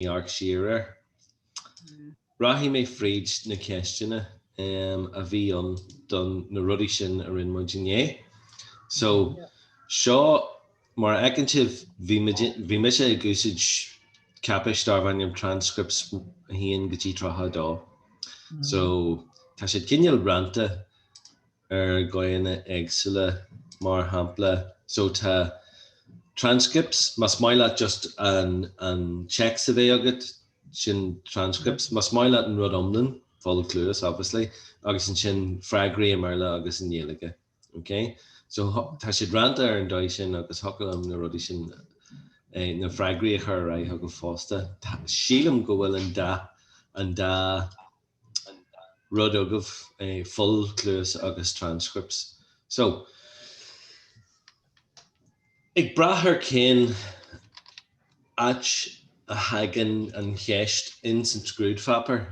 arc shearer. Rahi me fridge na kestjana a bhí an don na rudí sin ar in muidirné. So seo mar ecintive bhí me sé gúsid capish starvanium transcripts híon gotí trotha dá. So tá sé cinneal branta ar goine agsúla mar hampla. So tá transcripts mas maila just an checks a bheith agat sin transcripts mas maila an rud omlin follow clueless obviously agus an sin fragri a marla agus an yélige. Okay, so tá sé branta ar an dóid sin agus hocail am na rudí sin na fragri a chur ra ho go fásta. Sílam go bhfuil an da rud agah full clueless agus transcripts. So ik brathir cén at a hagan an cheist in san scrúdfapper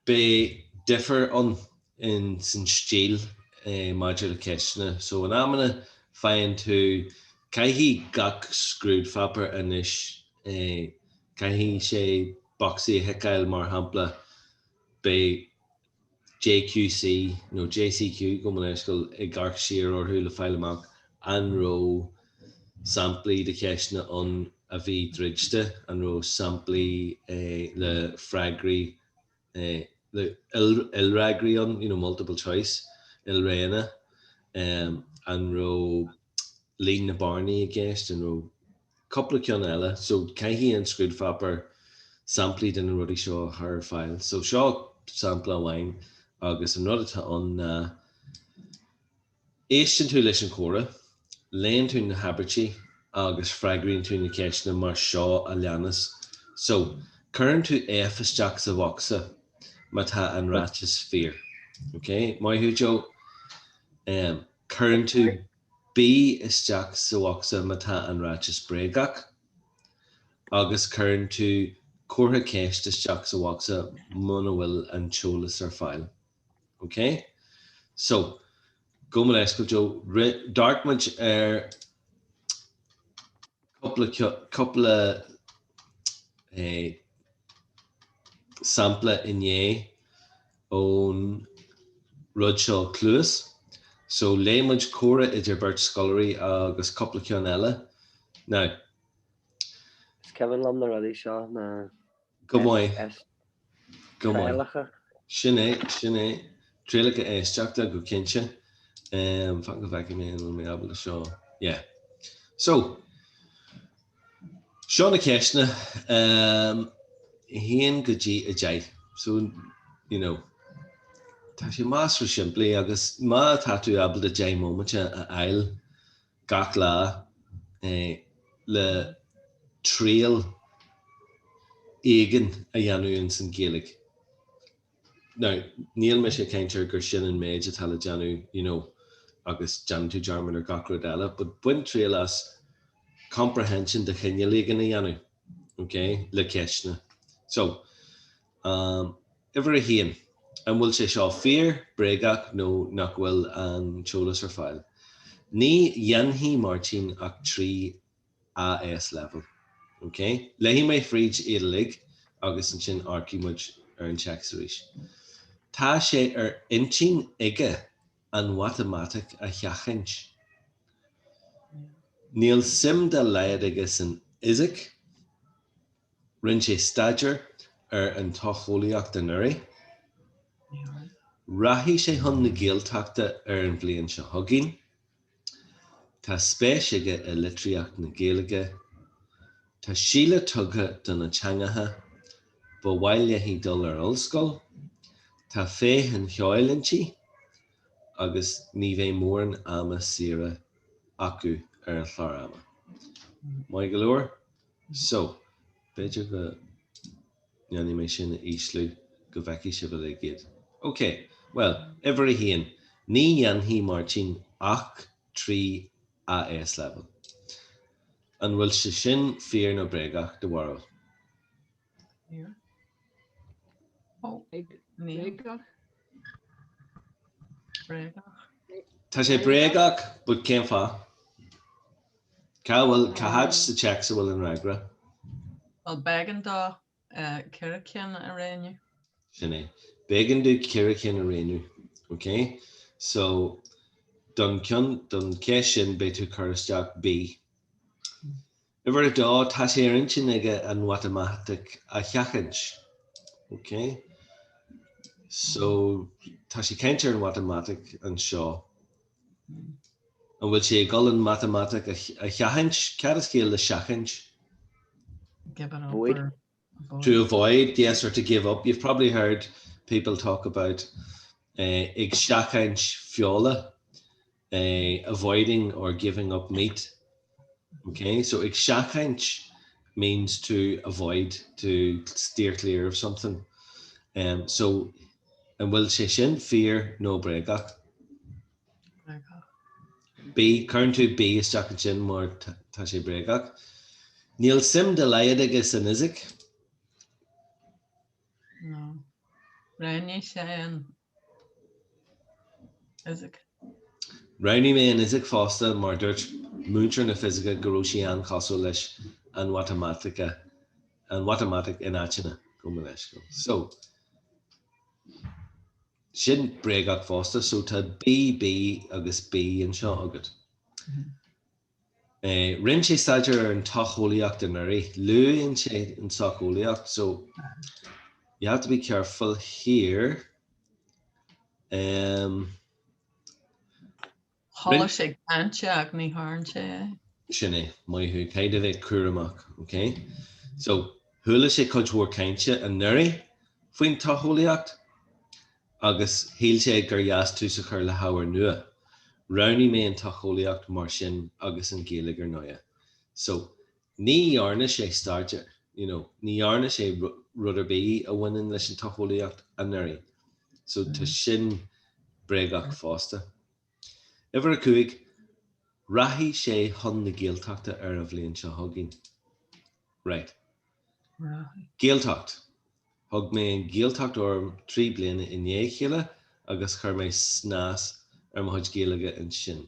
be differ on in san stíl module ceistna. So an amana find to caihi gach scrúdfapper inis caihi sé boxy hecail mar hampla be JQC no JCQ go man ysgol I garch shear or hula file an ro sampli de ceistna on a bhí dridste an ro sampli le fragri the ilragrion, multiple choice, ilrena, and ro lean na Barney against and ro couple of kionella. So Kaihi and Screwfapper sampled in a ruddy show her file. So shaw sample wine August and not on Asian to listen Cora, lane to the Haberchi, August fragrin to the Keshna Mar Shaw Alianas. So current to F is Jacks of Oxa. Mata and Ratch's fear. Okay, my hujo current to B is Jack Sawaxa Mata and Ratch's Bregak. August current to Korha Kesh is Jack Sawaxa Monowil and Cholas are file. Okay, so go Malesko Joe Darkmage couple of sample in ye on Rudshaw Clues. So Laymuch Cora is your birch scullery agus couple of kionella. Now it's Kevin Lumner already Shaw na go moy Shine Trilika Chakta go kincha fuck go back in and be able to show. Yeah. So Shauna Keshna Hien goji ajay. So, tashi master simply agus ma tatu able to jay moment a aisle gakla le trail egan a yanu in St. Gaelic. Now, Neil Misha Kainter Gershin and Major Talajanu, agus Jan to German or Gakrodella, but when trail as comprehension the Kenya League in a yanu. Okay, le Keshna. So, every hien, and we'll say shaw fear, bregak, no, knockwill, and cholas or file. Ni yanhi marching ak 3 AS level. Okay, lehi may freech lig, August and chin arky much earn checkserish. Ta she inchin ige and mathematic a hyachinch. Neil sim de leidigus and isik. Rinche Stadger an tocholiaach den nuri. Rahi sé hun na géalteachta an bblion se hugin. Tá spéisige a litriach na géalige. Tá síle tugha don na teangatha, ba bhaile hí dul ar ollscoil. Tá féhin cheoilintí, agus ní bheith mór an ama sira acu ar an chlarama. Mai galore? So, Beidir go animation islu go veki shibale gid. Okay, well, every hien ni yanhi marching ach 3 AS level. And will shin fear no bregach the world. Yeah. Oh, bregach. Ta sé bregach, but came fa. Ka will kahach the checks will in ragra. Well, begging da Kirkin arena. Sinné. Began do Kirikin Arenu. Okay? So dun Keshin Betu Kurstyak B. Ever a da Tashirinchiniga and Watamatic a Hachinch. Okay? So Tashi Kenter and Watamatic and Shaw. And will she go in mathematic a Hachinch? Catascale the Shachinch. Give it up. Void. Or To avoid, yes, or to give up. You've probably heard people talk about ag Shachinch fiola. Avoiding or giving up meat. Okay, so Ikshakhanch means to avoid, to steer clear of something. So, and will shin fear no bregach. B, current to B is Jachin more tashi bregach. Neil sim de laiadigus and Isaac. No. Rainy saying Isaac. Rowney me and Isaac Foster, Mardert, Muncher na Physica, Garoshian, Kosolish, and Watamatica, and Watamatic in Achina. So, sin bregach Foster, so to B agus B and Shaw agad. Rinche Stager and Tacholiacht and Nuri, Lou and Che and Sacholiacht. So you have to be careful here. Holishig Anchak ni Harnche. Shinny, my who kind of a Kuramak, okay? So Hulishe Kujwar Kaincha and Nuri, Fuin Tacholiacht, Agus Hilche Gurias Tusakar La Hauer Nua. Rowney me and Tacholiacht Marshin Agus and Gaelic Noya. So ni Arnish a starter, ni Arnish a rudder be a winning listen Tacholiacht and Nuri. So to shin bregach Foster. Ever a kuig Rahi she hun the Gaeltachta Eravli and Shahogin. Right. Gaeltacht. Hug me and Gaeltacht or tree blin in Yechila, Agus Kerme Snas. Much Gaeliga and Shin.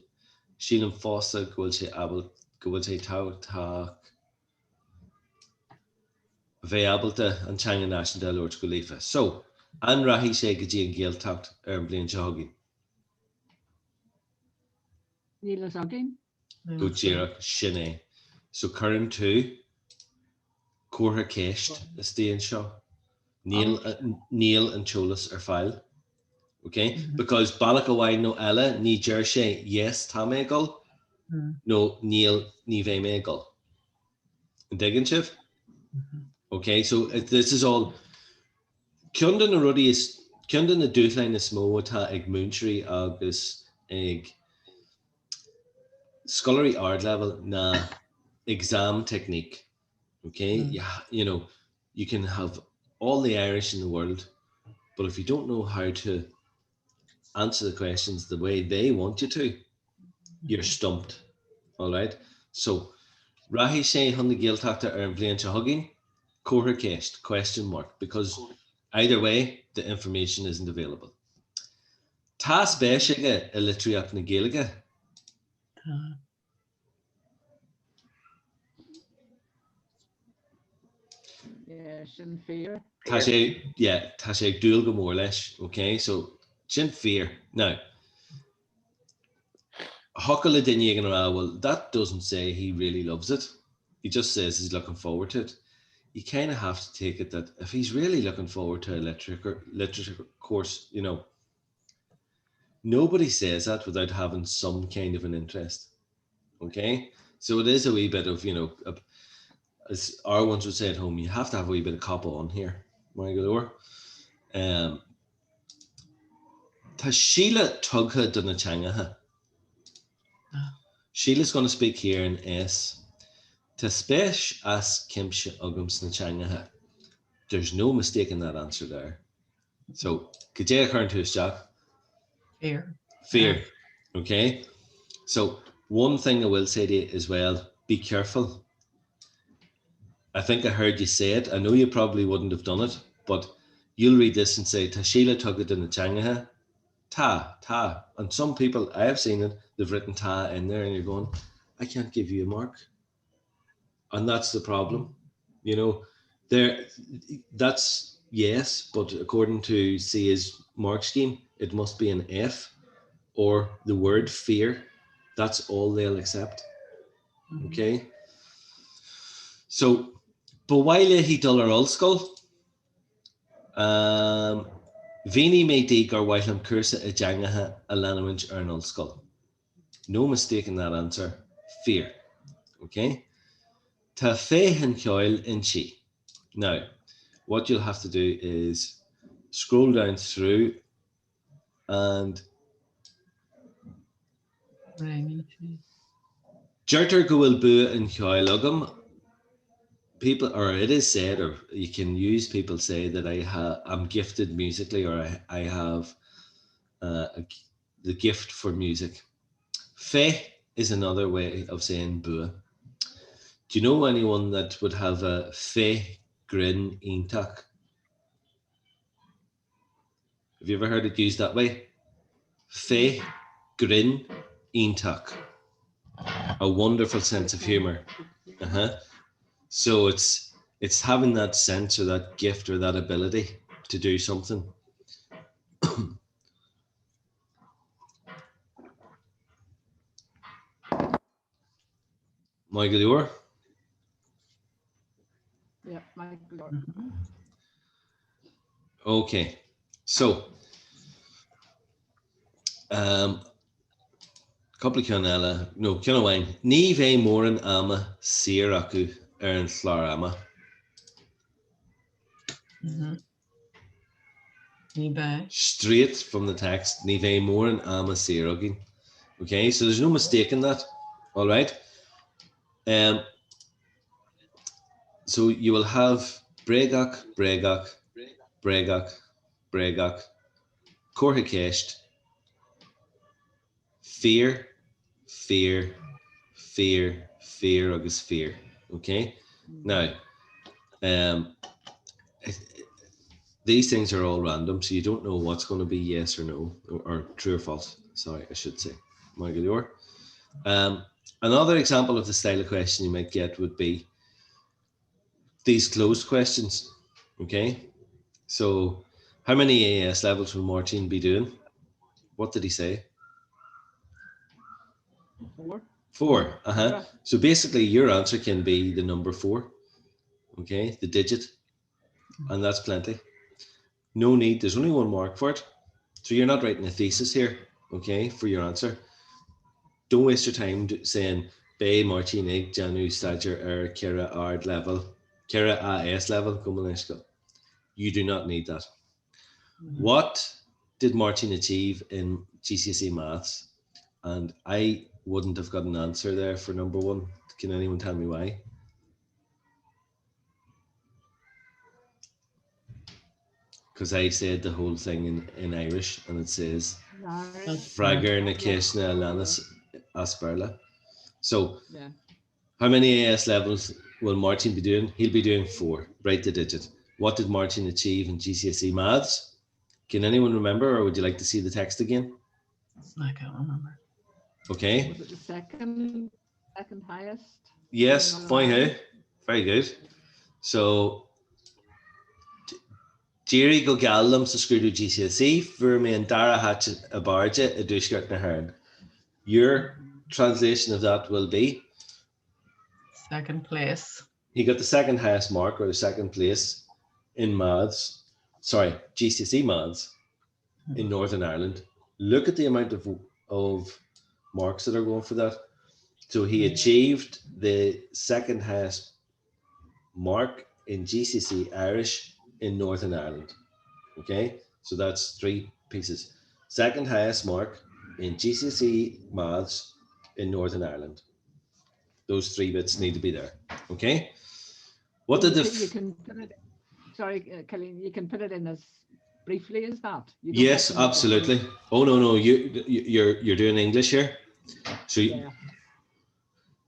Sheelan Foster Gulche Abel Gulche Tau Tak Veableta and Changa National Lord Gulifa. So An Rahi Shagaji and Gael Taut Blin Jogging. Neil Sogging. Good Jira Shine. So current 2 Korha Kesht Stay and Shaw. Neil and Cholas are file. Okay, because Balakawai no Ella ni Jersey yes Tamegal no Neil ni Vemegal. Diggin okay, so this is all Kundan na ruddy is Kundan na dúthlein is mó ta ag Moontree agus ag scholarly art level na exam technique. Okay, yeah, you can have all the Irish in the world, but if you don't know how to answer the questions the way they want you to, you're stumped. All right. So, Rahi say hun the Gaeltachta Blian Chahugging, Korher Kest, question mark, because either way, the information isn't available. Tas Beshiga, Elitriak na Gaeliga. Yeah, Shin Fear. Tashe Dual Gomorlesh. Okay, so Shin Fear. Now, Huckle well, that doesn't say he really loves it. He just says he's looking forward to it. You kind of have to take it that if he's really looking forward to a literature course, nobody says that without having some kind of an interest. Okay, so it is a wee bit of, as our ones would say at home, you have to have a wee bit of copper on here. My galore. Ta Sheila Tugha Duna Changaha. Sheila's going to speak here in S. Ta Spesh as Kimsh Ugums Nachangaha. There's no mistake in that answer there. So, could you current to us, Jack? Fear. Okay. So, one thing I will say to you as well, be careful. I think I heard you say it. I know you probably wouldn't have done it, but you'll read this and say, Ta Sheila Tugha Duna Changaha. Ta. And some people, I have seen it, they've written ta in there and you're going, I can't give you a mark. And that's the problem. You know, there, that's yes, but according to CA's mark scheme, it must be an F or the word fear. That's all they'll accept. Okay. So, but while he dollar old skull, Vini may dig or while him curse a jangaha a lanamage or an old skull. No mistake in that answer. Fear. Okay. Ta fehen kyoil in chi. Now, what you'll have to do is scroll down through and Jerter goel bu in kyoilugum. People, or it is said, or you can use people say that I'm gifted musically, or I have the gift for music. Fe is another way of saying bua. Do you know anyone that would have a fe grin intak? Have you ever heard it used that way? Fe grin intak. A wonderful sense of humor. So it's having that sense or that gift or that ability to do something. Michael, you are? Yeah, Michael. Okay, so couple of canela, no, Kinawain, Ni ve moran ama siraku ern slarama. Straight from the text, Ni ve moran ama siragin. Okay, so there's no mistake in that. All right. So you will have bregak, bregak, bregak, bregak, korhikesht, fear, fear, fear, fear, agus fear. Okay. Now, these things are all random, so you don't know what's going to be yes or no, or true or false. Sorry, I should say. Michael, another example of the style of question you might get would be these closed questions. Okay. So, how many AS levels will Martin be doing? What did he say? 4. 4. So basically, your answer can be the number 4. Okay, the digit, and that's plenty. No need. There's only one mark for it, so you're not writing a thesis here. Okay, for your answer. Don't waste your time saying Bay Martin Ig Janu Stager Kira Ard level, Kira AS level. You do not need that. What did Martin achieve in GCSE maths? And I wouldn't have got an answer there for number 1. Can anyone tell me why? Because I said the whole thing in Irish, and it says Frager na Keshna Alanis Asperla. So, how many AS levels will Martin be doing? He'll be doing 4. Write the digit. What did Martin achieve in GCSE maths? Can anyone remember, or would you like to see the text again? I can't remember. Okay. Was it the second highest? Yes, fine. Very good. So, Jerry go gallam sa screw GCSE for me and Dara hatchet a barja a dushkart na hern. Your translation of that will be 2nd place. He got the 2nd highest mark, or the 2nd place in maths. Sorry, GCSE maths in Northern Ireland. Look at the amount of marks that are going for that. So he achieved the 2nd highest mark in GCSE Irish in Northern Ireland. Okay, so that's 3 pieces. 2nd highest mark in GCSE maths in Northern Ireland. Those 3 bits need to be there. Okay. What did the you can put it, sorry, Kelly, you can put it in as briefly as that. Yes, absolutely. Oh no, you're doing English here. So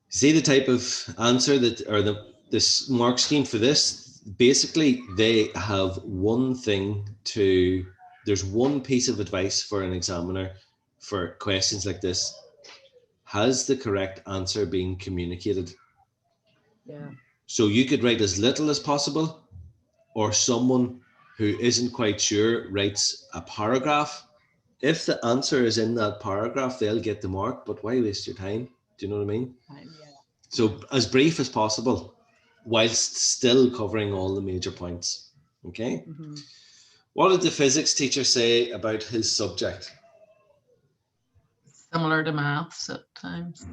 see the type of answer that, or this mark scheme for this. Basically, they have one thing to. There's one piece of advice for an examiner for questions like this. Has the correct answer been communicated? Yeah. So you could write as little as possible, or someone who isn't quite sure writes a paragraph. If the answer is in that paragraph, they'll get the mark, but why waste your time? Do you know what I mean? Yeah. So as brief as possible, whilst still covering all the major points. Okay. Mhm. What did the physics teacher say about his subject? Similar to maths at times.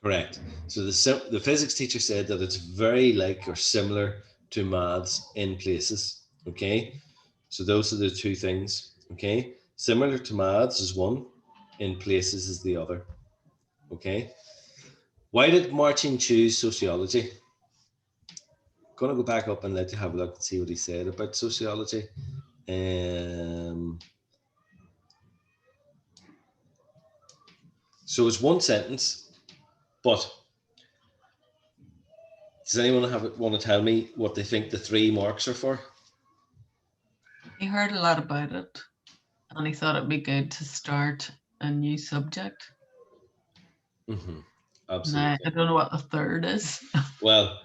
Correct. So the physics teacher said that it's very like or similar to maths in places. Okay. So those are the two things. Okay. Similar to maths is one, in places is the other. Okay. Why did Martin choose sociology? Going to go back up and let you have a look and see what he said about sociology. So it's one sentence, but does anyone want to tell me what they think the 3 marks are for? He heard a lot about it, and he thought it'd be good to start a new subject. Absolutely. Now, I don't know what the third is. Well,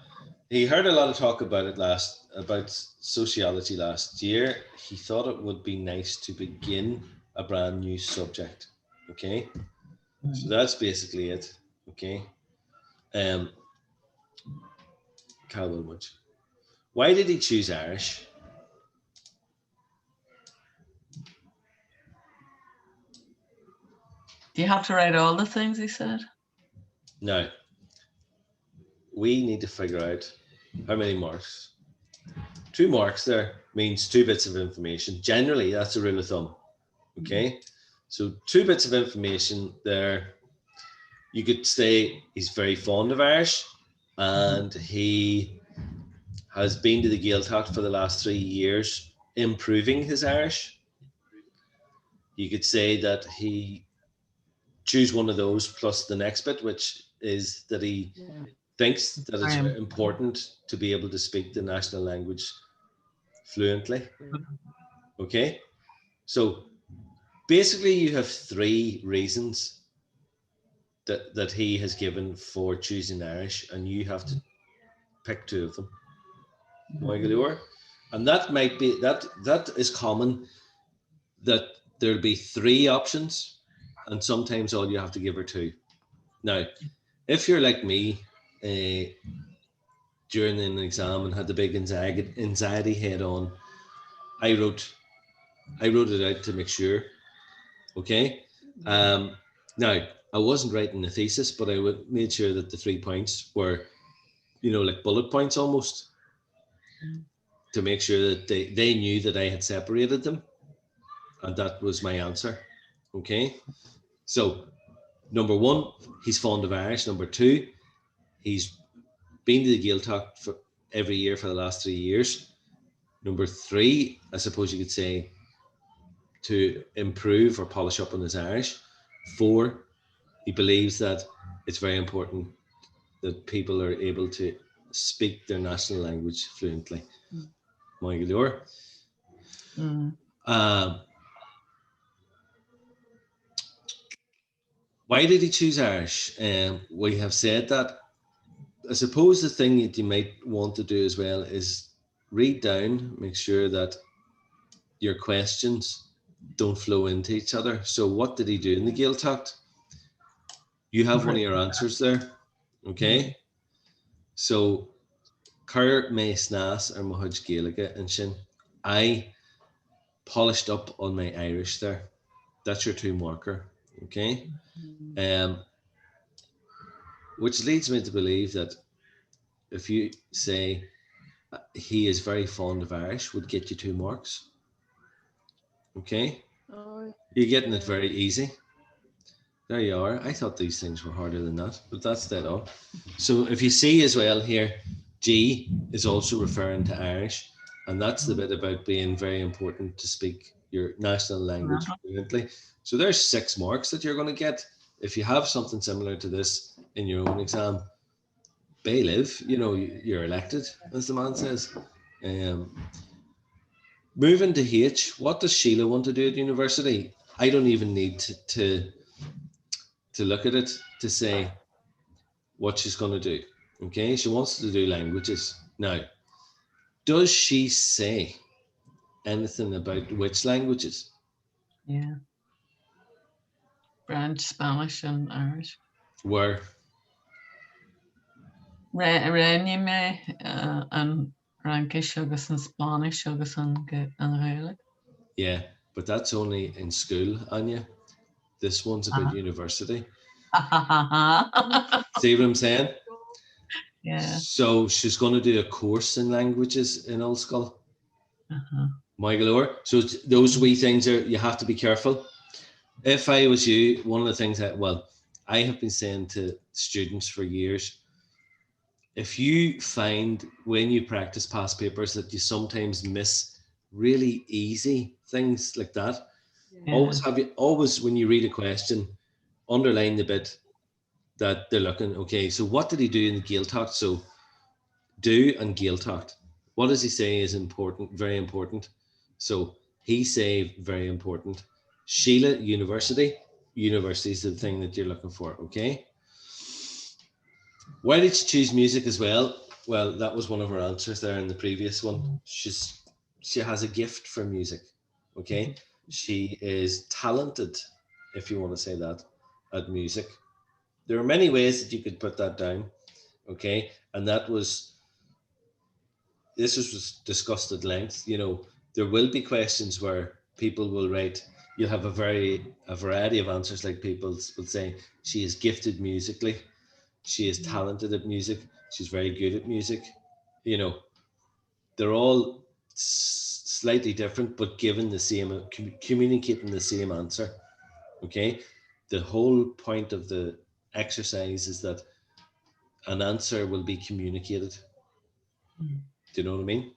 he heard a lot of talk about it about sociology last year. He thought it would be nice to begin a brand new subject. Okay, so that's basically it. Okay, Cal Wilmot. Why did he choose Irish? Do you have to write all the things he said? Now, we need to figure out how many marks. 2 marks there means 2 bits of information. Generally, that's a rule of thumb. Okay, so 2 bits of information there. You could say he's very fond of Irish, and he has been to the Gaeltacht for the last 3 years, improving his Irish. You could say that he choose one of those plus the next bit, which is that he thinks that it's important to be able to speak the national language fluently. Okay, so basically you have 3 reasons that he has given for choosing Irish, and you have to pick 2 of them. And that might be that is common, that there'll be 3 options, and sometimes all you have to give are 2. Now, if you're like me, during an exam and had the big anxiety head on, I wrote it out to make sure. Okay. Now I wasn't writing a thesis, but I made sure that the 3 points were, like bullet points almost, to make sure that they knew that I had separated them, and that was my answer. Okay. So number 1, he's fond of Irish. Number 2, he's been to the Gaeltacht for every year for the last 3 years. Number 3, I suppose you could say, to improve or polish up on his Irish. 4, he believes that it's very important that people are able to speak their national language fluently. Why did he choose Irish? We have said that. I suppose the thing that you might want to do as well is read down, make sure that your questions don't flow into each other. So what did he do in the Gaeltacht? You have one of your answers there. Okay. So Cur me snas ar Muhaj Gaelige and Shin. I polished up on my Irish there. That's your 2 marker. Okay. Which leads me to believe that if you say he is very fond of Irish, would get you 2 marks. Okay. You're getting it very easy. There you are. I thought these things were harder than that, but that's dead on. So if you see as well here, G is also referring to Irish, and that's the bit about being very important to speak your national language fluently. So there's 6 marks that you're going to get. If you have something similar to this in your own exam, bailiff, you're elected, as the man says. Moving to H, what does Sheila want to do at university? I don't even need to look at it to say what she's going to do. Okay, she wants to do languages. Now, does she say anything about which languages? Yeah. French, Spanish, and Irish. Where? Rénime an Frankish agus an Spanish agus an Gaelic. Yeah, but that's only in school, Anya. This one's about university. See what I'm saying? Yeah. So she's going to do a course in languages in Ulster. My galore. So those wee things are, you have to be careful. If I was you, one of the things that, well, I have been saying to students for years, if you find when you practice past papers that you sometimes miss really easy things like that, always when you read a question, underline the bit that they're looking, okay, so what did he do in the Gaeltacht? So do and Gaeltacht. What does he say is important, very important? So he say very important. Sheila, university. University is the thing that you're looking for, okay? Why did she choose music as well? Well, that was one of her answers there in the previous one. She has a gift for music, okay? She is talented, if you want to say that, at music. There are many ways that you could put that down, okay? And this was discussed at length. You know, there will be questions where people will write, you'll have a variety of answers, like people will say, she is gifted musically, she is talented at music, she's very good at music. You know, they're all slightly different, but given the same, communicating the same answer, okay? The whole point of the exercise is that an answer will be communicated. Do you know what I mean?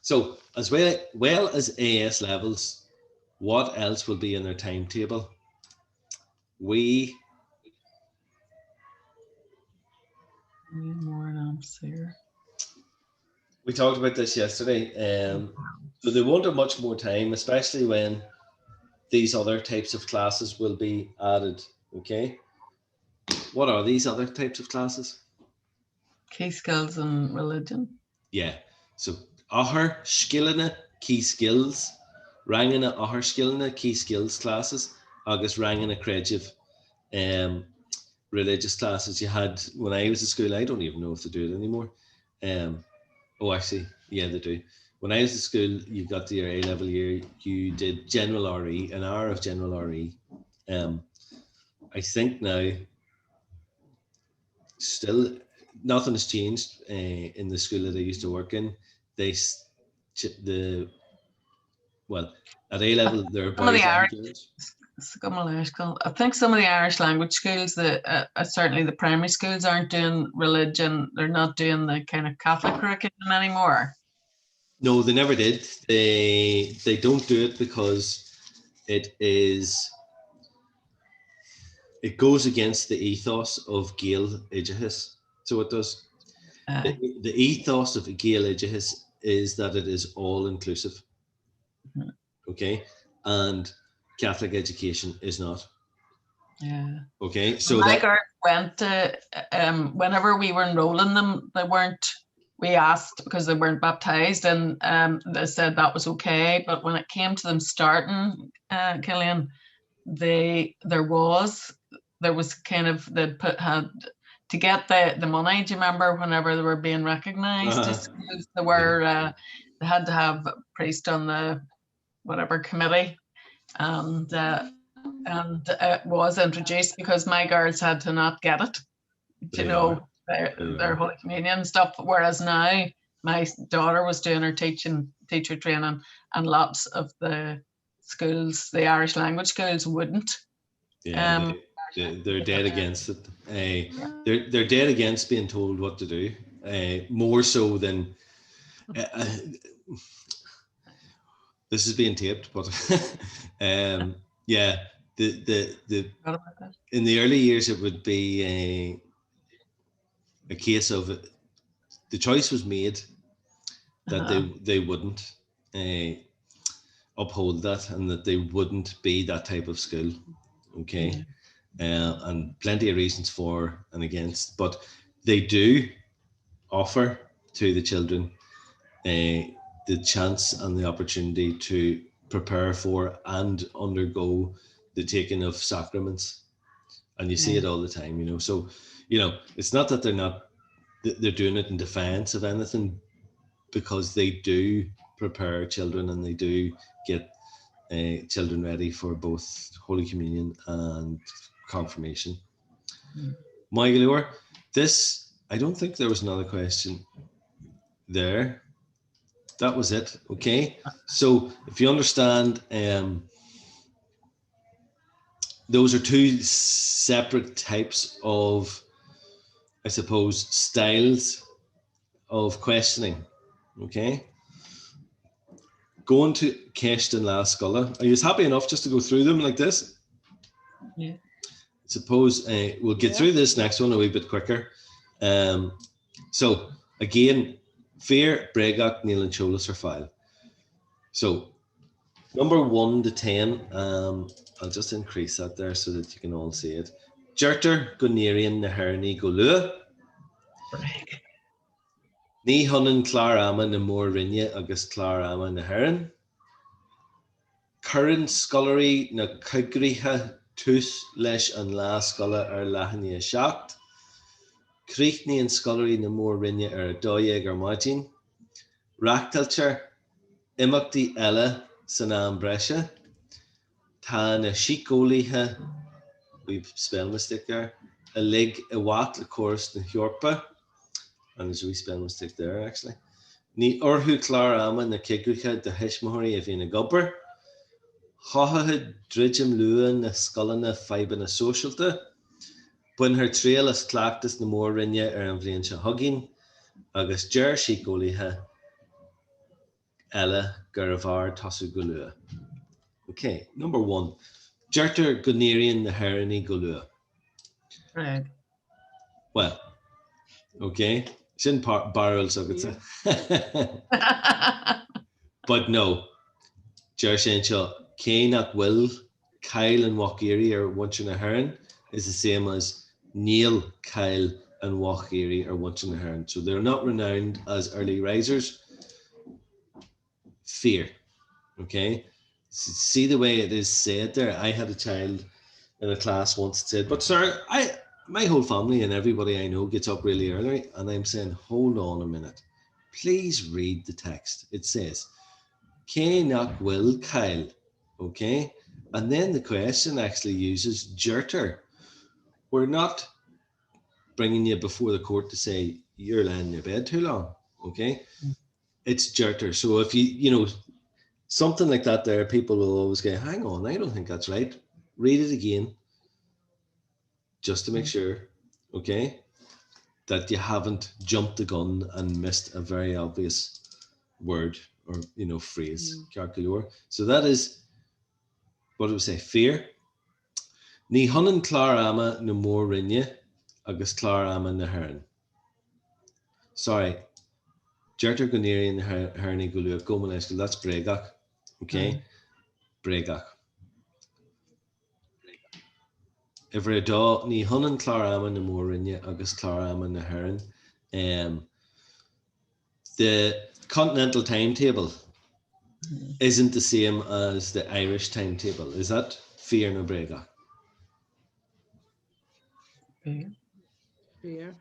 So as well as AS levels, what else will be in their timetable? We talked about this yesterday. So they won't have much more time, especially when these other types of classes will be added. Okay. What are these other types of classes? Key skills and religion. Yeah. So ahar skillina key skills, rangina ahar skillina key skills classes, agus rangina creative religious classes you had when I was at school. I don't even know if they do it anymore. Oh, actually, yeah, they do. When I was at school, you got to your A-level year, you did general RE, an hour of general RE. I think now, still, nothing has changed in the school that I used to work in. At A-level, there are boys and girls. I think some of the Irish language schools, certainly the primary schools, aren't doing religion. They're not doing the kind of Catholic curriculum anymore. No, they never did. They don't do it because it goes against the ethos of Gael Idihis. So it does. The ethos of Gael Idihis is that it is all inclusive. Okay, and Catholic education is not. Yeah. Okay, so my girls went to whenever we were enrolling them, we asked because they weren't baptized, and they said that was okay. But when it came to them starting, Killian, there was kind of had to get the money. Do you remember whenever they were being recognized? They had to have a priest on the whatever committee, and it was introduced because my girls had to not get it, their Holy Communion stuff. Whereas now my daughter was doing her teacher training, and lots of the schools, the Irish language schools, wouldn't. Yeah, they're dead against it. They're dead against being told what to do. More so than this is being taped, but yeah, the in the early years it would be a case of the choice was made that they wouldn't uphold that, and that they wouldn't be that type of school. Okay. And plenty of reasons for and against, but they do offer to the children the chance and the opportunity to prepare for and undergo the taking of sacraments. And you see it all the time, you know. So, you know, it's not that they're doing it in defiance of anything, because they do prepare children and they do get children ready for both Holy Communion and confirmation. My galore, this, I don't think there was another question there. That was it. Okay. So if you understand, those are two separate types of, I suppose, styles of questioning. Okay. Going to Ceist and La Scola. Are you happy enough just to go through them like this? Yeah. Suppose we'll get through this next one a wee bit quicker. So again, fear, bregach, níl an cholas or file. So number 1 to 10, I'll just increase that there so that you can all see it. Jerter Gunerian na herni go lua. Ní honan clár ama na mór rinne agus clár ama na heran. Current scullery na cugritha tús leis an lá scola leithní a seacht. Críchní an scullery na mór rinne a dóig ar máidín. Rachtalter imachtaí eile san am breise. Tá na sícólíthe, we've spell mistake there, a lig a wat le chorus na Hjorpa, and there's a wee spell mistake there actually. Ní orthú clár ama na cigricha de hismóirí a bhí na gobber. Chothathe dridjim luan na scolanna faiba na socialta. Buin her trail as clachtas na mór rinne ar an bhliain se hugging, agus deir sícólíthe eile gur a bhar tasú go lua. Okay, number 1. Jerter Gunerian na herni go lua. Right. Well, okay, sin barrels of it. But no, Jershanshaw, Kanak will, Kyle and Walkiri or Wunchin a Heron is the same as Neil, Kyle and Walkiri or Wunchin a Heron. So they're not renowned as early risers. Fear, okay? See the way it is said there. I had a child in a class once that said, but sir, my whole family and everybody I know gets up really early. And I'm saying, hold on a minute. Please read the text. It says, Kanak will Kyle. Okay. And then the question actually uses jerter. We're not bringing you before the court to say you're lying in your bed too long. Okay. It's jerter. So if you know, something like that there, people will always go, hang on, I don't think that's right. Read it again. Just to make sure, okay, that you haven't jumped the gun and missed a very obvious word or, you know, phrase. So that is, what do we say, fear. Ní honan clár ama na mór rinne agus clár ama na heran. Sorry, Jerter Gunerian na herni go lua gomanesco, that's bregach. Okay, bregach. Every dá ní honan clár ama na mór rinne agus clár ama na heran. The continental timetable isn't the same as the Irish timetable. Is that fear na bregach? Fear.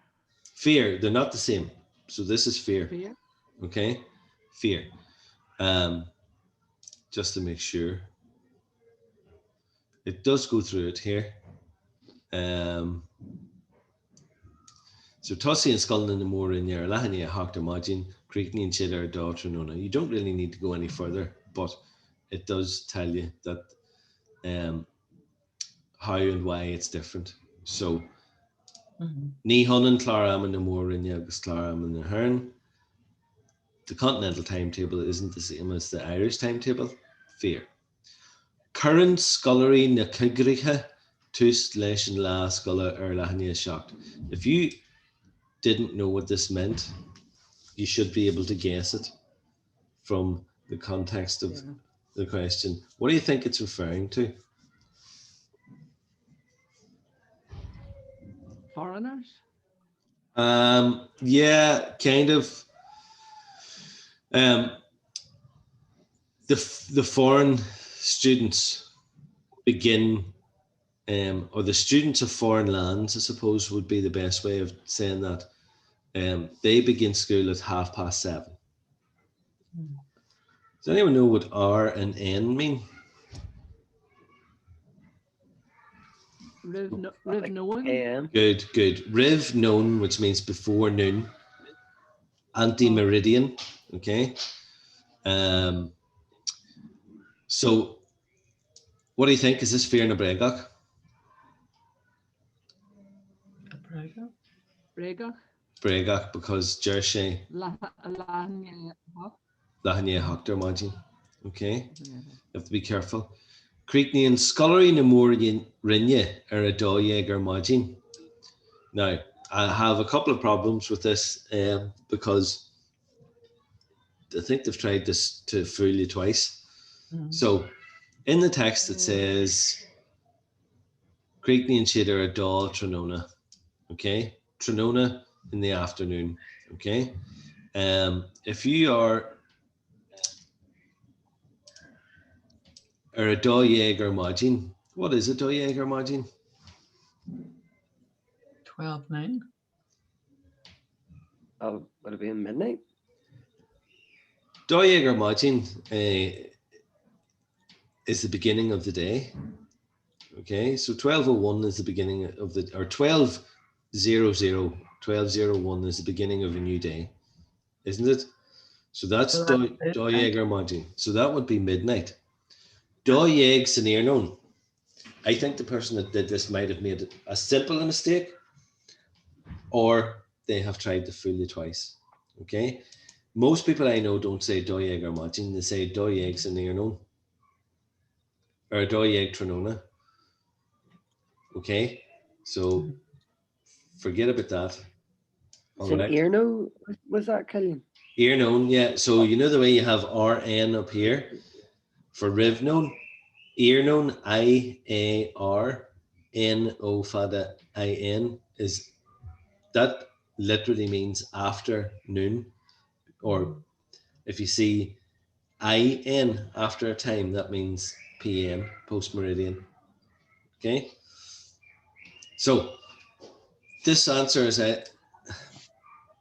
Fear, they're not the same. So this is fear. Fear. Okay, fear. Just to make sure. It does go through it here. So Tossi and Scullen in the Moor in there, Lahani a Hawk Margin, Creekney and Chidder, daughter Nona. You don't really need to go any further, but it does tell you that how and why it's different. So Ní honan clár ama na mór rinne agus clár ama na hearn. The continental timetable isn't the same as the Irish timetable. Fear. Current scullery na cugrithe tús leis an lá scola leithní a seacht. If you didn't know what this meant, you should be able to guess it from the context of the question. What do you think it's referring to? Foreigners? Yeah, kind of. The foreign students begin, or the students of foreign lands, I suppose, would be the best way of saying that. They begin school at 7:30. Does anyone know what R and N mean? Riv Noan. AM. Good. Riv known, which means before noon. Anti-meridian. Okay. So, what do you think? Is this fear na bregach? Bregach, because Jersey Lahanye Hoctor Margin. Okay. You have to be careful. Creeknian Scullery na Moorian Rinye a Doyeger Margin. Now, I have a couple of problems with this because I think they've tried this to fool you twice. So, in the text it says Creeknian Shader a Daw Trinona. Okay, Trinona in the afternoon. Okay, if you are a Doyeger Margin, what is a Doyeger Margin? 12:09. Oh, would it be in midnight? Doyeger Margin is the beginning of the day. Okay, so 12:01 is the beginning of the, or 12:01 is the beginning of a new day, isn't it? So that's Doyeger Margin. So that would be midnight. Doyeg Sinirnon. I think the person that did this might have made a simple mistake, or they have tried to fool you twice. Okay, most people I know don't say Doyeger Margin, they say Doyeg Sinirnon or Doyeg Trinona. Okay, so forget about that. It's an Earno, was that, Killian? Earnone, yeah. So you know the way you have RN up here for Rivnone? Earnone, IARNO fada IN, is that literally means afternoon, or if you see IN after a time, that means PM, post meridian. Okay, so this answer is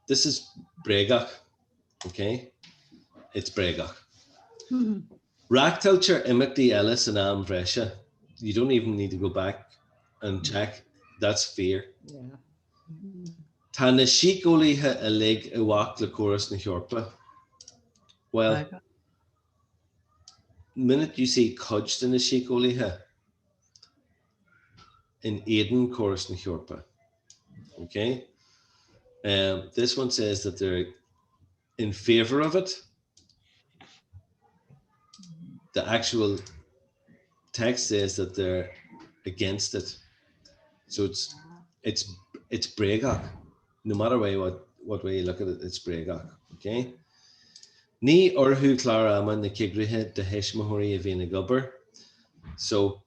this is Bregach. Okay, it's Bregach. Raktelcher imicti Ellis and Amvresha. You don't even need to go back and check. That's fear. Tana shikoliha a leg iwak la chorus na Hjorpa. Well, the minute you see Kudged in a shikoliha in Aiden chorus na Hjorpa. Okay. This one says that they're in favor of it. The actual text says that they're against it. So it's Bregach. No matter what way you look at it, it's Bregach. Okay. Ni orhu clarama na kigrihe de heshmahori avina gubber. So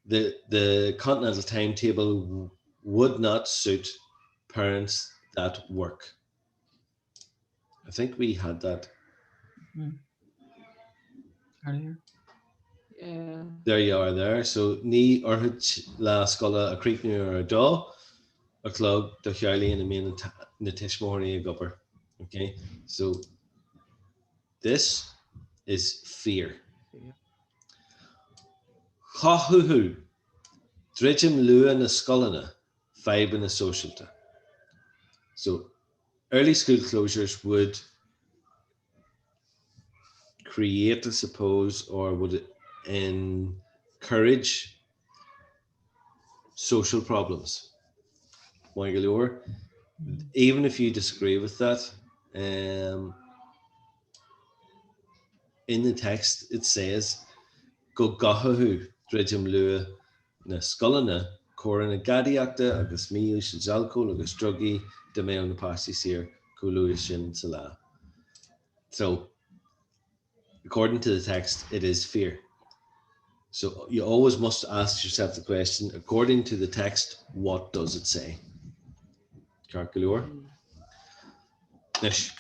the continental timetable would not suit parents that work. I think we had that earlier. Yeah. There you are there. So ni orhu la scola a creekni or a daw a clog the charlie and a main na tishmahori gubber. Okay. So this is fear. Chahuhu, dridgim lua na scolana, fibe na socialta. So early school closures would create, I suppose, or would encourage social problems. Even if you disagree with that, in the text it says go gahahu dridgim lua na scolana coran a gadiacta agus miu shizalco agus druggy de me on the pasi sir kuluishin sala. So according to the text, it is fear. So you always must ask yourself the question, according to the text, what does it say? Carcalor. Nish.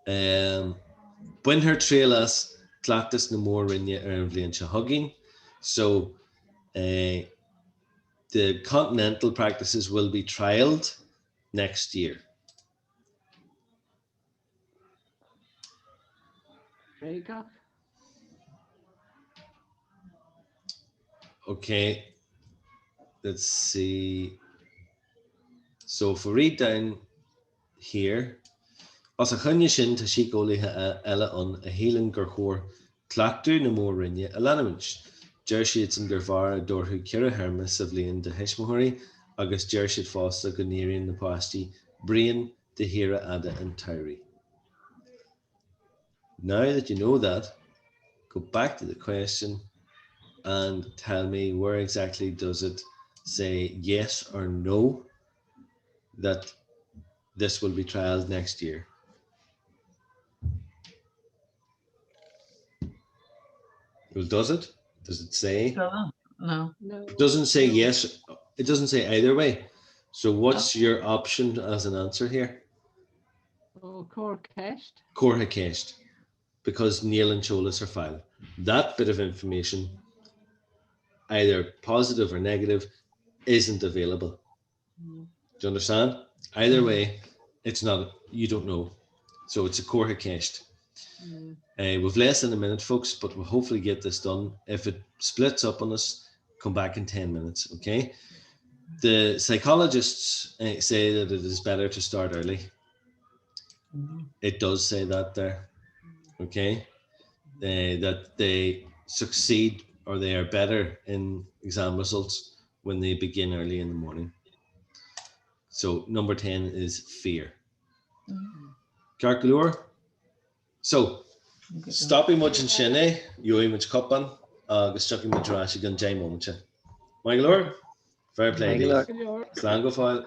When her trailas clactus na more rinne bblion se hugging. So the continental practices will be trialed next year. Rega. Okay, let's see. So if we read down here, as a chunne sin ta si golathe eile an a hélan gur chóir clachtú na mór rinne a lanimint. Deir siad an gur bhar dorthú ceithre hermas sa bhliain de heismóirí agus deir siad fásta go níoríonn na páistí brian de hira ada an tairí. Now that you know that, go back to the question and tell me where exactly does it say yes or no that this will be trialed next year. Well, does it? Does it say? No. No. It doesn't say yes. It doesn't say either way. So what's your option as an answer here? Oh, Corkest. Cortha Ceist, because Neil and Cholas are file. That bit of information, either positive or negative, isn't available. Do you understand? Either way, it's not, you don't know. So it's a Cortha Ceist. We've less than a minute, folks, but we'll hopefully get this done. If it splits up on us, come back in 10 minutes, okay? The psychologists say that it is better to start early. It does say that there, okay? That they succeed or they are better in exam results when they begin early in the morning. So number 10 is fear. Carcalor. So stopping much in Shene, you much cupan, stucking much rashi gun jay moment. Michael, fair play. Michael, Slango file.